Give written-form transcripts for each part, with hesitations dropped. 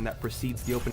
mission that precedes the open.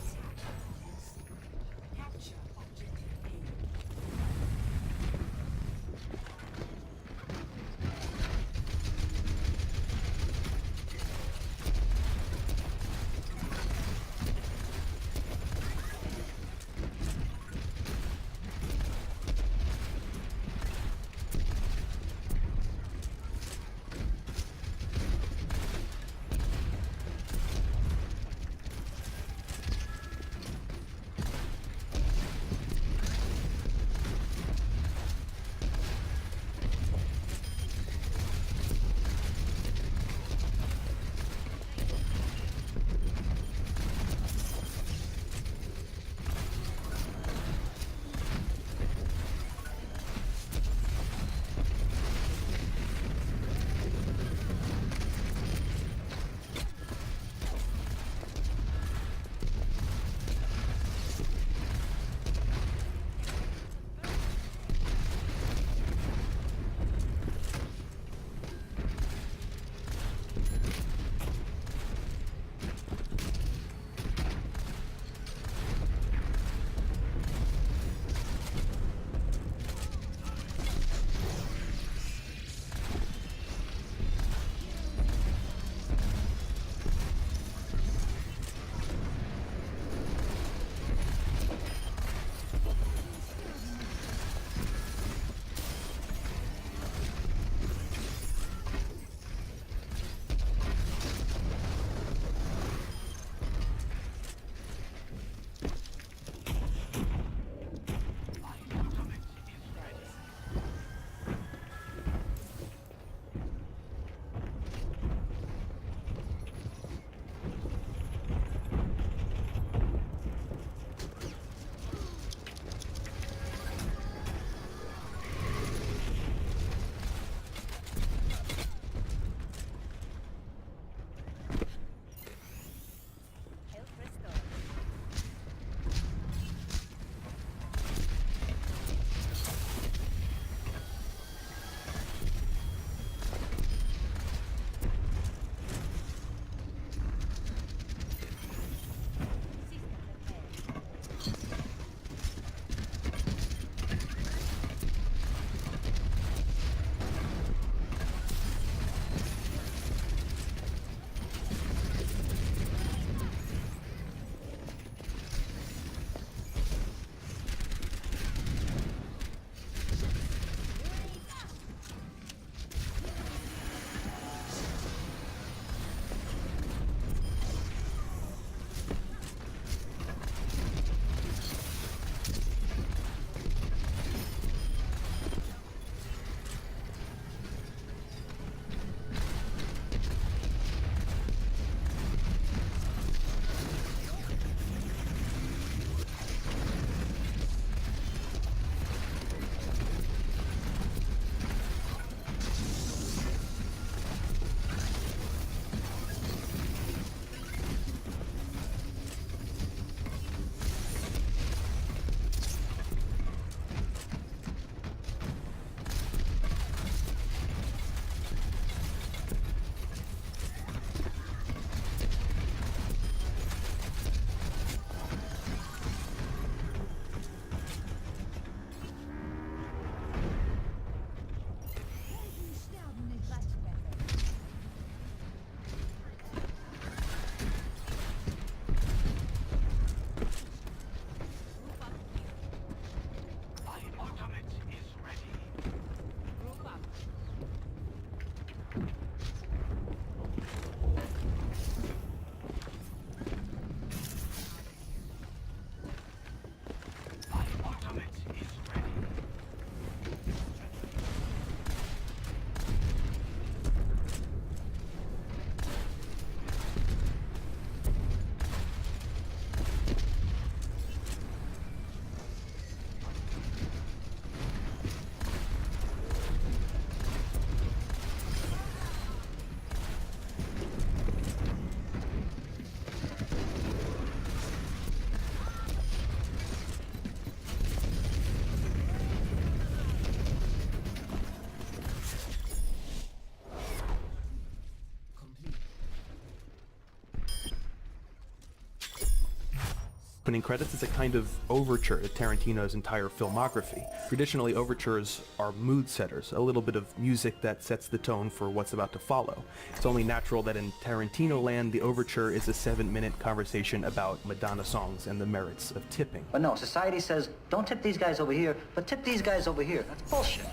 Opening credits is a kind of overture to Tarantino's entire filmography. Traditionally, overtures are mood setters, a little bit of music that sets the tone for what's about to follow. It's only natural that in Tarantino land, the overture is a 7-minute conversation about Madonna songs and the merits of tipping. But no, society says, don't tip these guys over here, but tip these guys over here. That's bullshit.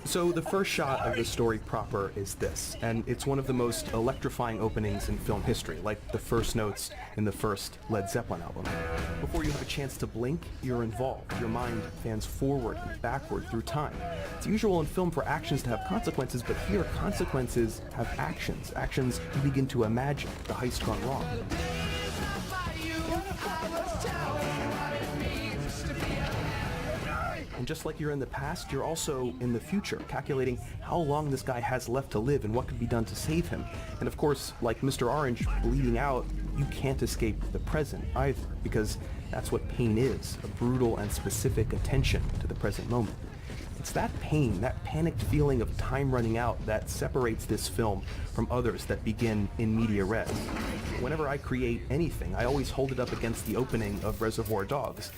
So the first shot of the story proper is this, and it's one of the most electrifying openings in film history, like the first notes in the first Led Zeppelin album. Before you have a chance to blink, you're involved. Your mind fans forward and backward through time. It's usual in film for actions to have consequences, but here consequences have actions. Actions you begin to imagine, the heist gone wrong. And just like you're in the past, you're also in the future, calculating how long this guy has left to live and what could be done to save him. And of course, like Mr. Orange bleeding out, you can't escape the present either, because that's what pain is, a brutal and specific attention to the present moment. It's that pain, that panicked feeling of time running out that separates this film from others that begin in media res. Whenever I create anything, I always hold it up against the opening of Reservoir Dogs.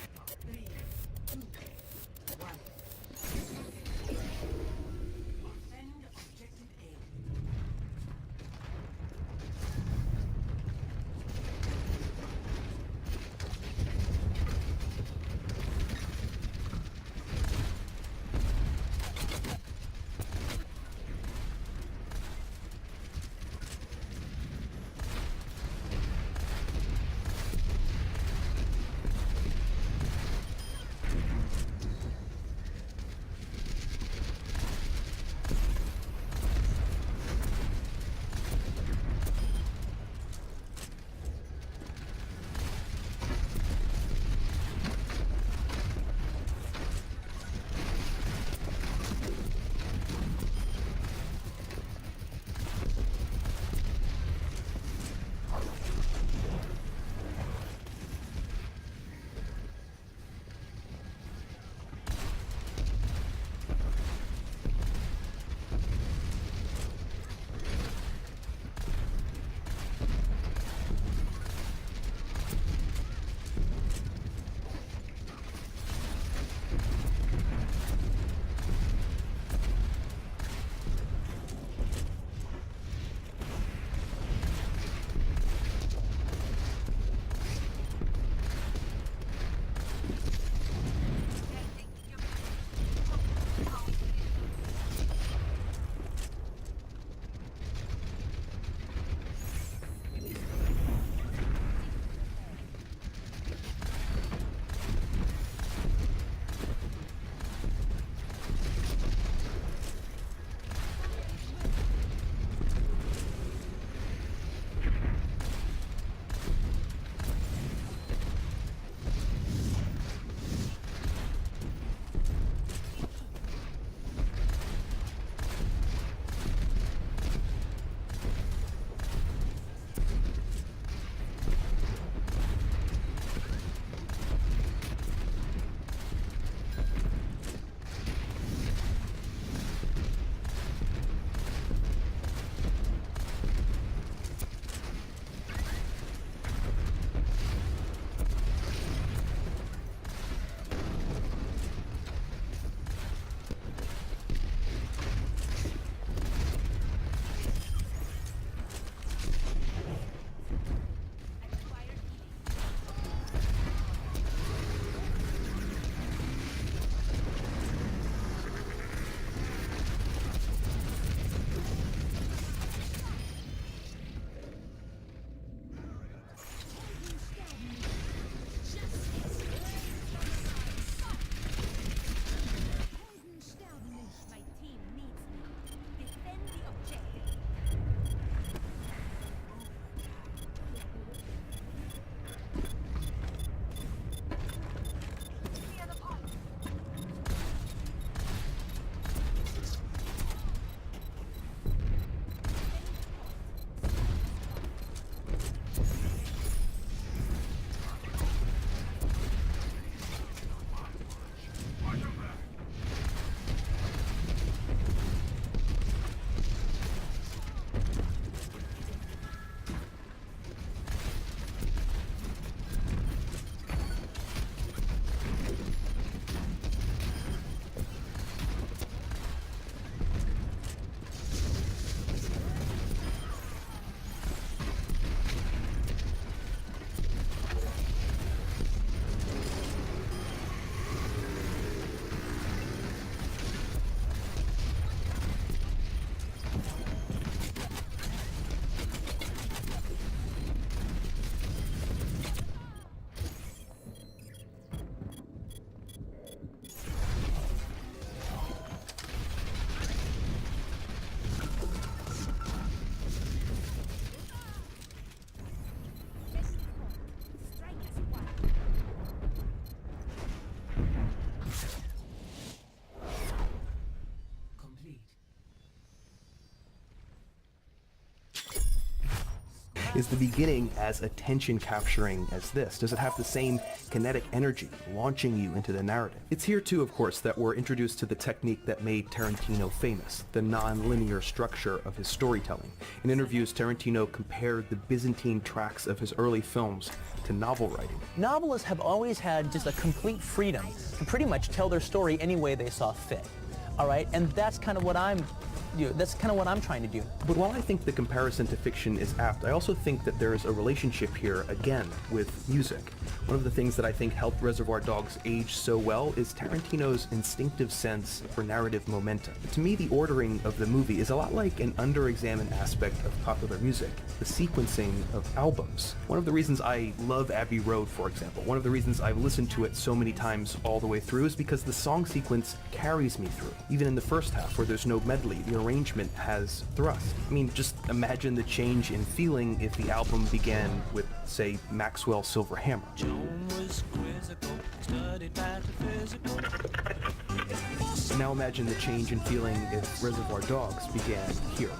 Is the beginning as attention capturing as this? Does it have the same kinetic energy launching you into the narrative? It's here too, of course, that we're introduced to the technique that made Tarantino famous, the non-linear structure of his storytelling. In interviews, Tarantino compared the Byzantine tracks of his early films to novel writing. Novelists have always had just a complete freedom to pretty much tell their story any way they saw fit. All right, and that's kind of what I'm trying to do. But while I think the comparison to fiction is apt, I also think that there is a relationship here, again, with music. One of the things that I think helped Reservoir Dogs age so well is Tarantino's instinctive sense for narrative momentum. To me, the ordering of the movie is a lot like an under-examined aspect of popular music, the sequencing of albums. One of the reasons I love Abbey Road, for example, one of the reasons I've listened to it so many times all the way through is because the song sequence carries me through. Even in the first half, where there's no medley, the arrangement has thrust. I mean, just imagine the change in feeling if the album began with, say, Maxwell's Silver Hammer. Now imagine the change in feeling if Reservoir Dogs began here.